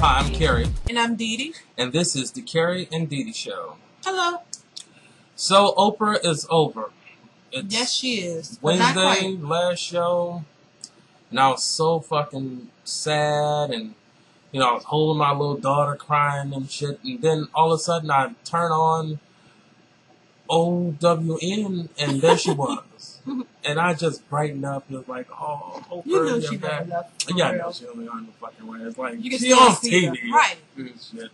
Hi, I'm Kerry. And I'm Dee Dee. And this is the Kerry and Dee Dee Show. Hello. So, Oprah is over. It's yes, she is. Wednesday, last show. And I was so fucking sad. And, you know, I was holding my little daughter crying and shit. And then all of a sudden I turn on OWN and there she was. And I just brightened up. It was like, oh, Oprah, you know she never left. Yeah, I know she only on the fucking way. It's like, you she on TV. Right. Shit.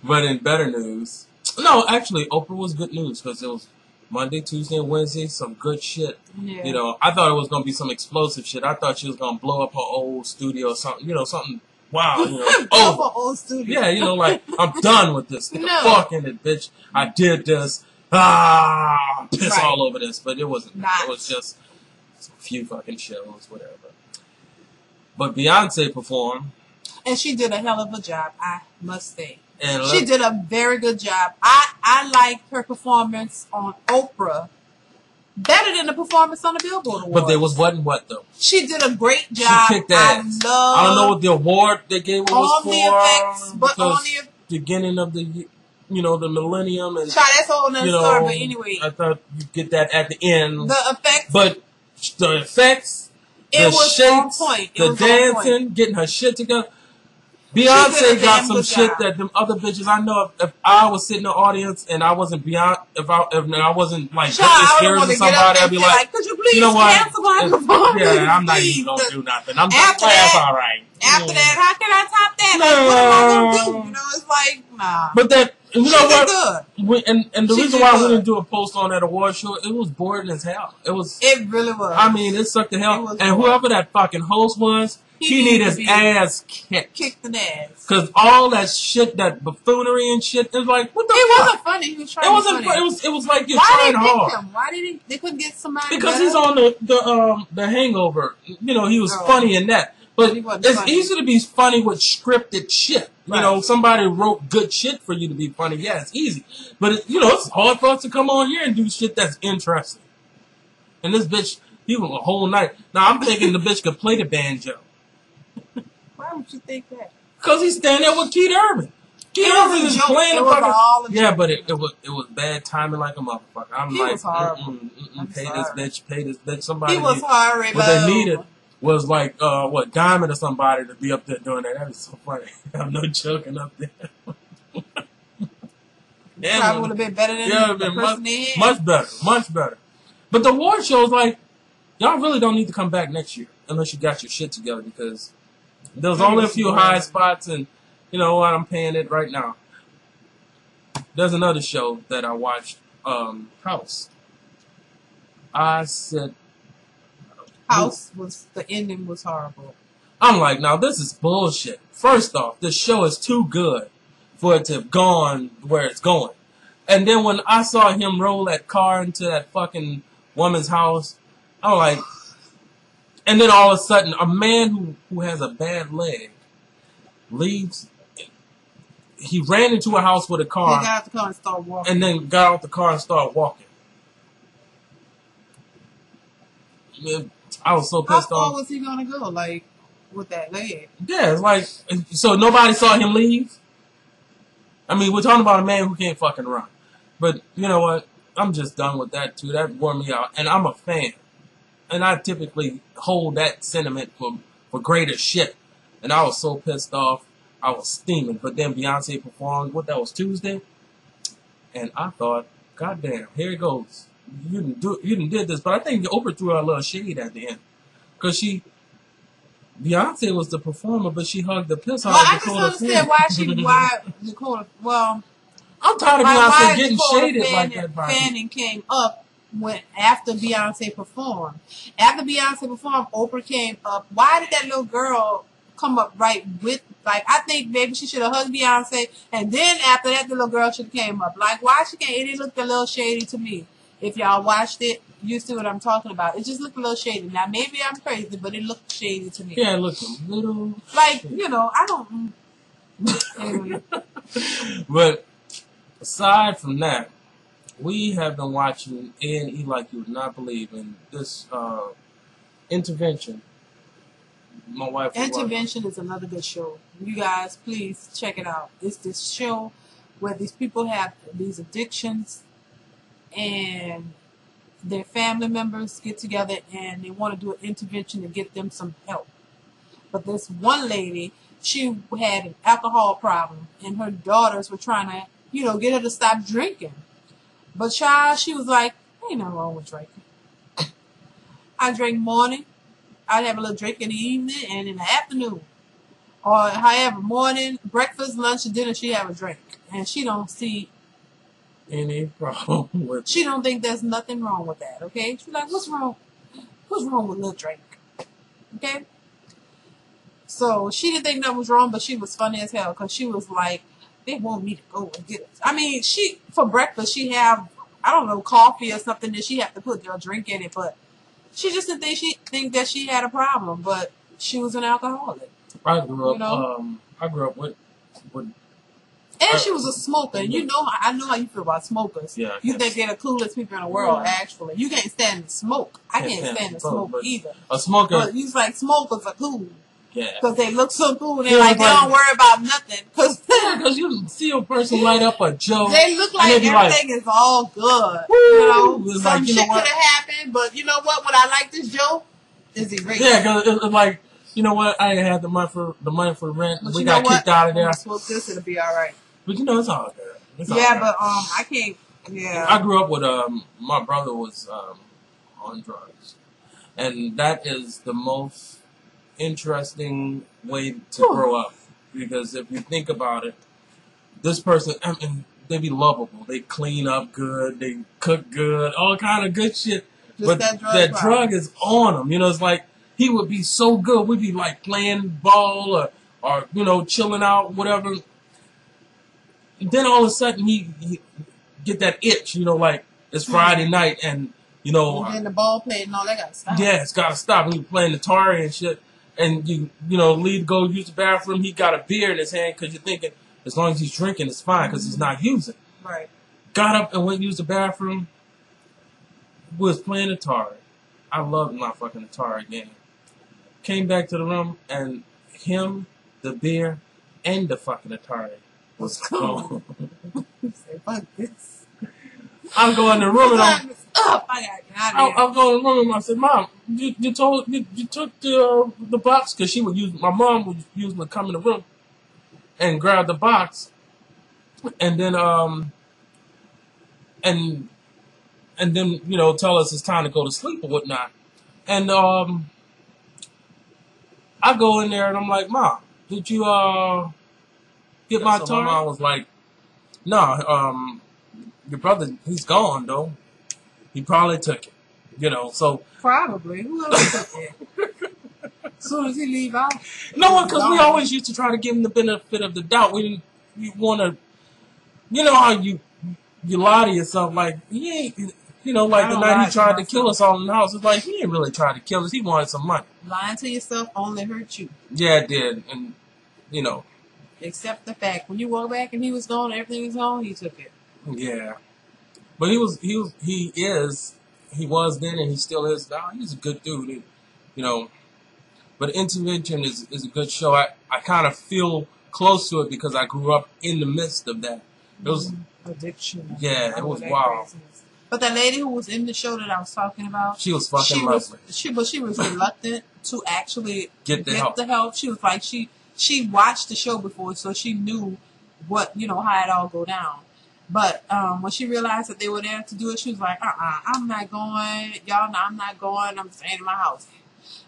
But in better news, no, actually, Oprah was good news because it was Monday, Tuesday, and Wednesday, some good shit. Yeah. You know, I thought it was going to be some explosive shit. I thought she was going to blow up her old studio or something, you know, something wow, you know. Blow up her old studio. Yeah, you know, like, I'm done with this. Get the fuck in it, bitch. I did this. Piss all over this. But it wasn't. It was just a few fucking shows, whatever. But Beyonce performed. And she did a hell of a job, I must say. And she did a very good job. I liked her performance on Oprah better than the performance on the Billboard Awards. But there wasn't what though. She did a great job. She kicked ass. I don't know what the award they gave her was for. The effects, but on the beginning of the the millennium and that's a whole nother story. But anyway, I thought you get that at the end. The effects, but the effects, it was shakes, on point. The dancing, getting her shit together. Beyonce got some shit that them other bitches. I know if I was sitting in the audience and I wasn't Beyonce, if I wasn't like Britney Spears or somebody, I'd be like, could you please you know what? cancel my performance? Yeah, I'm not even gonna do nothing. I'm just that's all right. After that, how can I top that? Like, what am I gonna do? You know, it's like nah. But that you know what? And the reason why we didn't do a post on that award show, it was boring as hell. It really was. I mean, it sucked the hell. And whoever that fucking host was. He needed his ass kicked in the ass. Because all that shit, that buffoonery and shit, it was like, what the fuck? It wasn't funny. He was trying it wasn't funny. It was like you're trying hard. Him? Why did they couldn't get somebody because he's on the Hangover. You know, he was funny in that. But it's easy to be funny with scripted shit. You know, somebody wrote good shit for you to be funny. Yeah, it's easy. But, it's hard for us to come on here and do shit that's interesting. And this bitch, he was a whole night. Now, I'm thinking the bitch could play the banjo. Why would you think that? Because he's standing there with Keith Urban. Keith Urban is playing the fucking... Yeah, but it was bad timing like a motherfucker. I'm like, pay this bitch. Somebody... He was horrible. What they needed was like, Diamond or somebody to be up there doing that. That was so funny. I'm no joking up there. Probably would have been better than the person they had. Much better. But the award show is like, y'all really don't need to come back next year unless you got your shit together because there's only a few high spots and you know what, I'm paying it right now. There's another show that I watched, House. I said House the ending was horrible. I'm like, now this is bullshit. First off, this show is too good for it to have gone where it's going. And then when I saw him roll that car into that fucking woman's house, I'm like, and then all of a sudden, a man who has a bad leg leaves. He ran into a house with a car. He got out the car and started walking. And then got out the car and started walking. I was so pissed off. How far was he gonna go, like, with that leg? Yeah, it's like, so nobody saw him leave? I mean, we're talking about a man who can't fucking run. But, you know what? I'm just done with that, too. That wore me out. And I'm a fan. And I typically hold that sentiment for greater shit. And I was so pissed off. I was steaming. But then Beyonce performed, that was Tuesday? And I thought, goddamn, here it goes. You didn't did this. But I think Oprah threw her a little shade at the end. Because Beyonce was the performer, but she hugged the piss out of I just understand why Dakota, I'm tired of Beyonce getting shaded like that. Fanning came up after Beyonce performed. After Beyonce performed, Oprah came up. Why did that little girl come up right with, like, I think maybe she should have hugged Beyonce, and then after that, the little girl should have came up. Like, why she can't, it looked a little shady to me. If y'all watched it, you see what I'm talking about. It just looked a little shady. Now, maybe I'm crazy, but it looked shady to me. Yeah, it looked a little like, shady. I don't... Anyway. But aside from that, we have been watching A&E like you would not believe in this intervention My wife. Intervention is another good show. You guys, please check it out. It's this show where these people have these addictions, and their family members get together and they want to do an intervention to get them some help. But this one lady, she had an alcohol problem, and her daughters were trying to, get her to stop drinking. But child, she was like, ain't nothing wrong with drinking. I drink morning. I'd have a little drink in the evening and in the afternoon. Or however, morning, breakfast, lunch, and dinner, she have a drink. And she don't see any problem with it. She don't think there's nothing wrong with that, okay? She's like, what's wrong? What's wrong with a little drink? Okay? So she didn't think nothing was wrong, but she was funny as hell because she was like, they want me to go and get it. I mean, for breakfast, she have, I don't know, coffee or something that she have to put a drink in it, but she just didn't think that she had a problem, but she was an alcoholic. I grew up with and she was a smoker. And I know how you feel about smokers. Yeah, you think they're the coolest people in the world, actually. You can't stand the smoke. I can't stand the smoke either. A smoker. But you like smokers are cool. Yeah. Because they look so cool. They're like, they don't worry about nothing. Because you see a person light up a joke. They look like everything is all good. Woo! Some shit could have happened, but you know what? When I like this joke, is erased. Yeah, because it's like, you know what? I ain't had the money for rent. But we got kicked out of there. Smoke this, it'll be all right. But it's all good. It's all but I can't. Yeah. I grew up with my brother was on drugs, and that is the most interesting way to grow up, because if you think about it, this person, I mean, they be lovable. They clean up good. They cook good. All kind of good shit. Just but that drug is on them. It's like he would be so good. We'd be like playing ball or chilling out, whatever. And then all of a sudden he get that itch, like it's Friday night and and then the ball playing and all that gotta stop. Yeah, it's gotta stop. When you playing the Atari and shit, and leave go use the bathroom, he got a beer in his hand because you're thinking as long as he's drinking it's fine because he's not using. Right. Got up and went and used the bathroom. Was playing Atari. I loved my fucking Atari game. Came back to the room and him, the beer, and the fucking Atari was gone. Fuck this. I'm going to the room and I'm going to the room and I said, Mom, you took the box, because my mom would usually come in the room and grab the box and then and then tell us it's time to go to sleep or whatnot. And I go in there and I'm like, Mom, did you get my Atari? My mom was like, no, your brother, he's gone though. He probably took it, so. Probably. Who else took it? As soon as he leave out. No, because we always used to try to give him the benefit of the doubt. We want to, how you lie to yourself, like, he ain't, like the night he tried to kill us all in the house. It's like, he ain't really tried to kill us. He wanted some money. Lying to yourself only hurt you. Yeah, it did. And, Except the fact, when you walk back and he was gone, everything was gone, he took it. Yeah. But he was then, and he still is now. He's a good dude, But Intervention is a good show. I kind of feel close to it because I grew up in the midst of that. It was addiction. Yeah, it was wild. Craziness. But the lady who was in the show that I was talking about, she was fucking lovely. She was reluctant to actually get the help. She was like she watched the show before, so she knew what how it all go down. But when she realized that they were there to do it, she was like, I'm not going. Y'all know I'm not going. I'm staying in my house.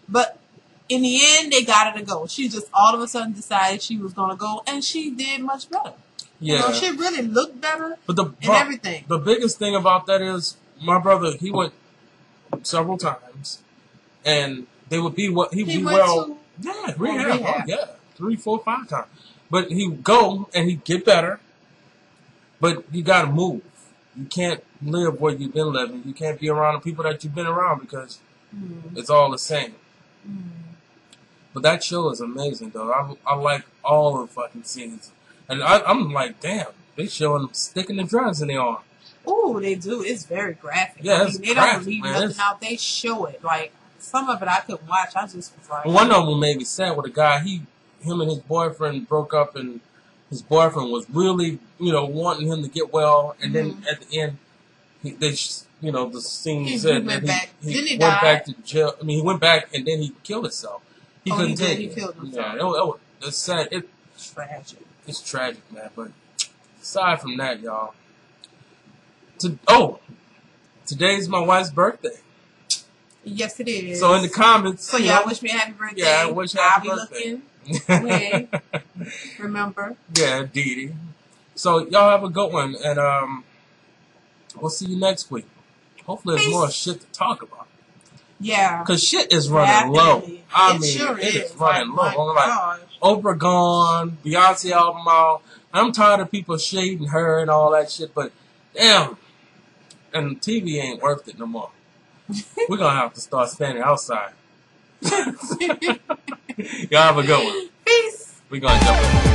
But in the end, they got her to go. She just all of a sudden decided she was going to go, and she did much better. Yeah. She really looked better and everything. The biggest thing about that is my brother, he went several times, and they would be what he would be well. Yeah, rehab. Oh, yeah, 3, 4, 5 times. But he'd go and he'd get better. But you got to move. You can't live where you've been living. You can't be around the people that you've been around because it's all the same. But that show is amazing, though. I like all the fucking scenes. And I'm like, damn, they showing them sticking the drugs in their arm. Oh, they do. It's very graphic. Yeah, they don't leave nothing out. They show it. Like, some of it I couldn't watch. I just was like, one of them made me sad with a guy. Him and his boyfriend broke up, and his boyfriend was really, wanting him to get well, and then at the end, the scene said that he went back to jail. I mean, he went back and then he killed himself. He couldn't take it. He killed himself. Yeah, it's sad. Tragic. It's tragic, man. But aside from that, y'all, today's my wife's birthday. Yes, it is. So in the comments, so y'all wish me a happy birthday. Yeah, I wish happy birthday. Looking. Remember? Yeah, Dee Dee. So y'all have a good one, and we'll see you next week. Hopefully, there's more shit to talk about. Yeah, because shit is running low. It is running low. Like Oprah gone, Beyonce album out. I'm tired of people shading her and all that shit, but damn, and TV ain't worth it no more. We're gonna have to start standing outside. Y'all have a good one. Peace. We're gonna jump in.